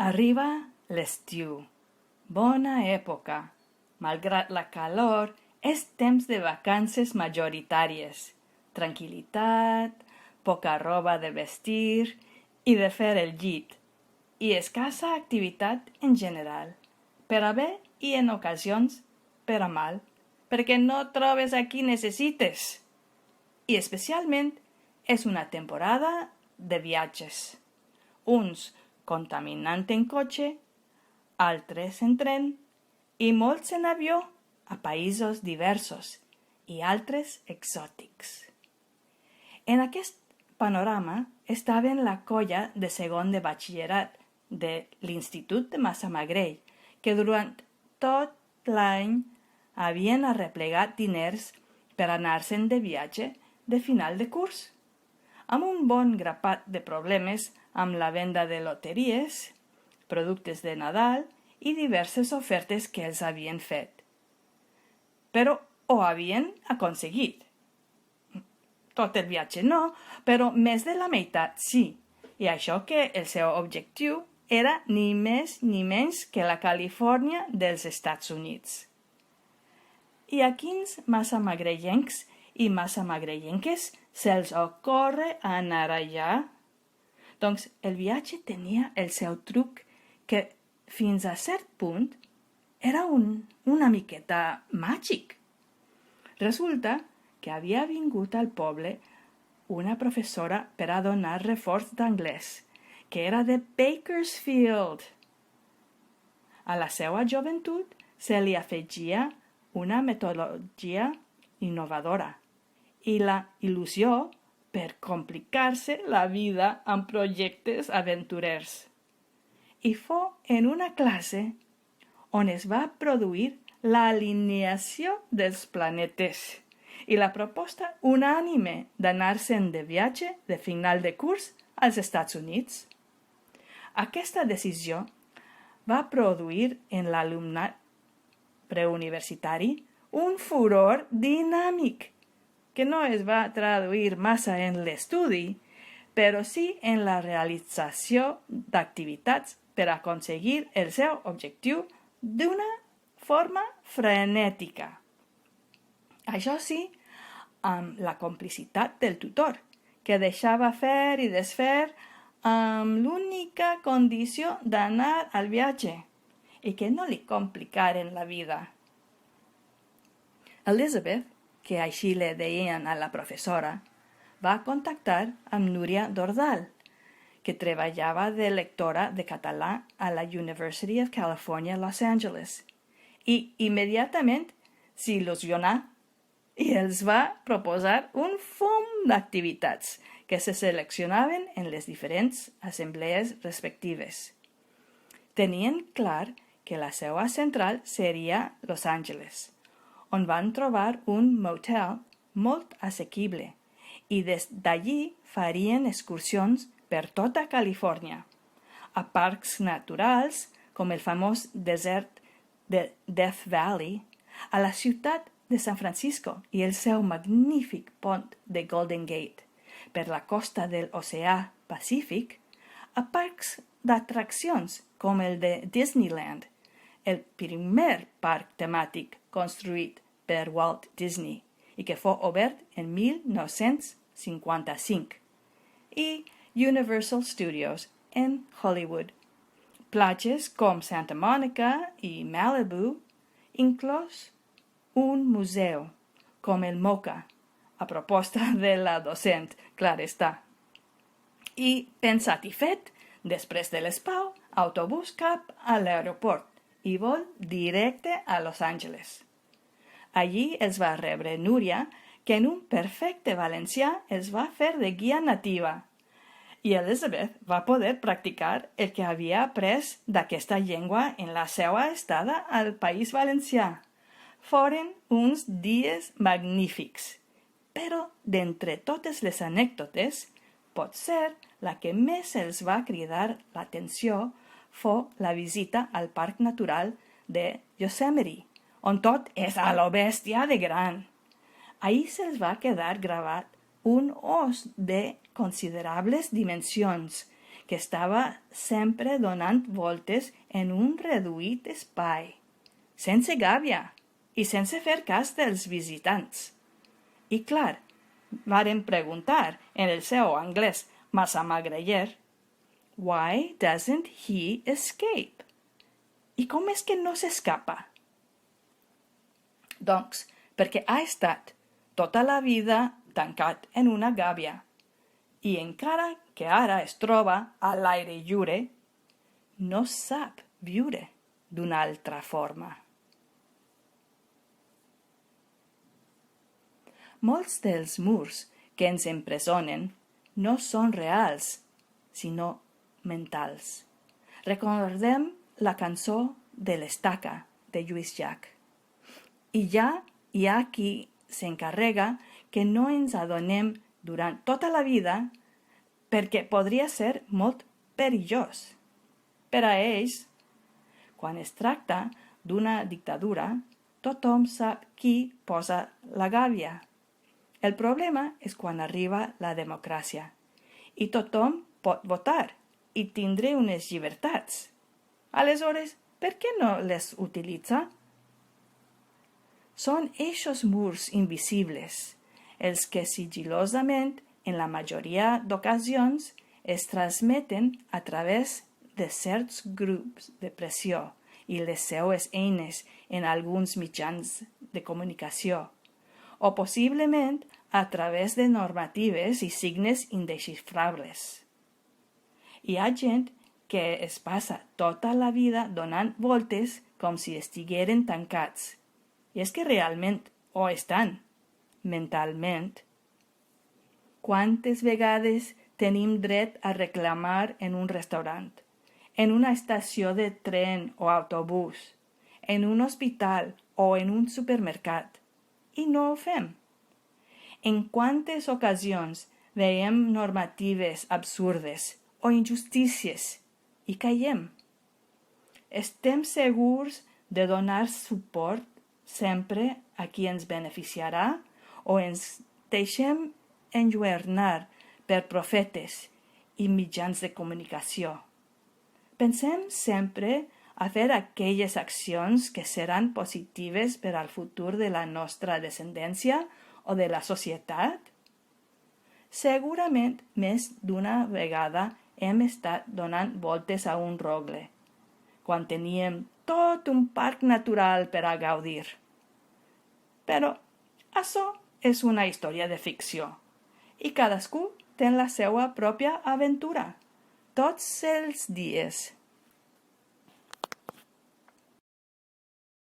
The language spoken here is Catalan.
Arriba l'estiu. Bona època. Malgrat la calor, és temps de vacances majoritàries. Tranquil·litat, poca roba de vestir i de fer el llit. I escassa activitat en general, per a bé i en ocasions per a mal, perquè no trobes a qui necessites. I especialment és una temporada de viatges. Uns contaminant en cotxe, altres en tren i molts en avió a països diversos i altres exòtics. En aquest panorama estaven la colla de segon de batxillerat de l'Institut de Massamagrell, que durant tot l'any havien arreplegat diners per anar-se'n de viatge de final de curs, amb un bon grapat de problemes amb la venda de loteries, productes de Nadal i diverses ofertes que els havien fet. Però ho havien aconseguit. Tot el viatge no, però més de la meitat sí, i això que el seu objectiu era ni més ni menys que la Califòrnia dels Estats Units. I a quins massamagreiencs i massamagreienques se'ls ocorre anar allà? Doncs el viatge tenia el seu truc que fins a cert punt era una miqueta màgic. Resulta que havia vingut al poble una professora per a donar reforç d'anglès, que era de Bakersfield. A la seva joventut se li afegia una metodologia innovadora i la il·lusió per complicar-se la vida amb projectes aventurers. I fou en una classe on es va produir l'alineació dels planetes i la proposta unànime d'anar-se'n de viatge de final de curs als Estats Units. Aquesta decisió va produir en l'alumnat preuniversitari un furor dinàmic que no es va traduir massa en l'estudi, però sí en la realització d'activitats per aconseguir el seu objectiu d'una forma frenètica. Això sí, amb la complicitat del tutor, que deixava fer i desfer amb l'única condició d'anar al viatge i que no li complicaren la vida. Elizabeth, que així le deien a la professora, va contactar amb Núria Dordal, que treballava de lectora de català a la University of California, Los Angeles, i immediatament s'il·lusionà i els va proposar un fum d'activitats que se seleccionaven en les diferents assemblees respectives. Tenien clar que la seva central seria Los Angeles, on van trobar un motel molt assequible i des d'allí farien excursions per tota Califòrnia, a parcs naturals com el famós desert de Death Valley, a la ciutat de San Francisco i el seu magnífic pont de Golden Gate, per la costa de l'oceà Pacífic, a parcs d'atraccions com el de Disneyland, el primer parc temàtic construït per Walt Disney i que fou obert en 1955, i Universal Studios en Hollywood, platges com Santa Monica i Malibu, inclòs un museu com el MoCA, a proposta de la docent, clar està. I pensat i fet, després de l'espau, autobús cap a l'aeroport i vol directe a Los Angeles. Allí els va rebre Núria, que en un perfecte valencià els va fer de guia nativa, i Elizabeth va poder practicar el que havia après d'aquesta llengua en la seva estada al País Valencià. Foren uns dies magnífics, però d'entre totes les anècdotes, potser la que més els va cridar l'atenció fou la visita al Parc Natural de Yosemite, on tot és a lo bèstia de gran. Ahí se'ls va quedar gravat un os de considerables dimensions que estava sempre donant voltes en un reduït espai, sense gàbia i sense fer cas dels visitants. I clar, varen preguntar en el seu anglès massa magreller, "Why doesn't he escape?" I com és que no s'escapa? Doncs perquè ha estat tota la vida tancat en una gàbia i encara que ara es troba a l'aire lliure, no sap viure d'una altra forma. Molts dels murs que ens empresonen no són reals, sinó mentals. Recordem la cançó de l'estaca de Lluís Llach. I ja hi ha qui s'encarrega que no ens adonem durant tota la vida perquè podria ser molt perillós. Per a ells, quan es tracta d'una dictadura, tothom sap qui posa la gàbia. El problema és quan arriba la democràcia i tothom pot votar i tindre unes llibertats. Aleshores, per què no les utilitza? Són eixos murs invisibles, els que sigilosament, en la majoria d'ocasions, es transmeten a través de certs grups de pressió i les seues eines en alguns mitjans de comunicació, o possiblement a través de normatives i signes indesxifrables. Hi ha gent que es passa tota la vida donant voltes com si estigueren tancats. I és que realment ho estan, mentalment. Quantes vegades tenim dret a reclamar en un restaurant, en una estació de tren o autobús, en un hospital o en un supermercat, i no ho fem? En quantes ocasions veiem normatives absurdes o injustícies i caiem? Estem segurs de donar suport sempre a qui ens beneficiarà o ens deixem enlluernar per profetes i mitjans de comunicació? Pensem sempre a fer aquelles accions que seran positives per al futur de la nostra descendència o de la societat? Segurament més d'una vegada hem estat donant voltes a un rogle, quan teníem tot un parc natural per a gaudir. Però això és una història de ficció i cadascú té la seva pròpia aventura, tots els dies.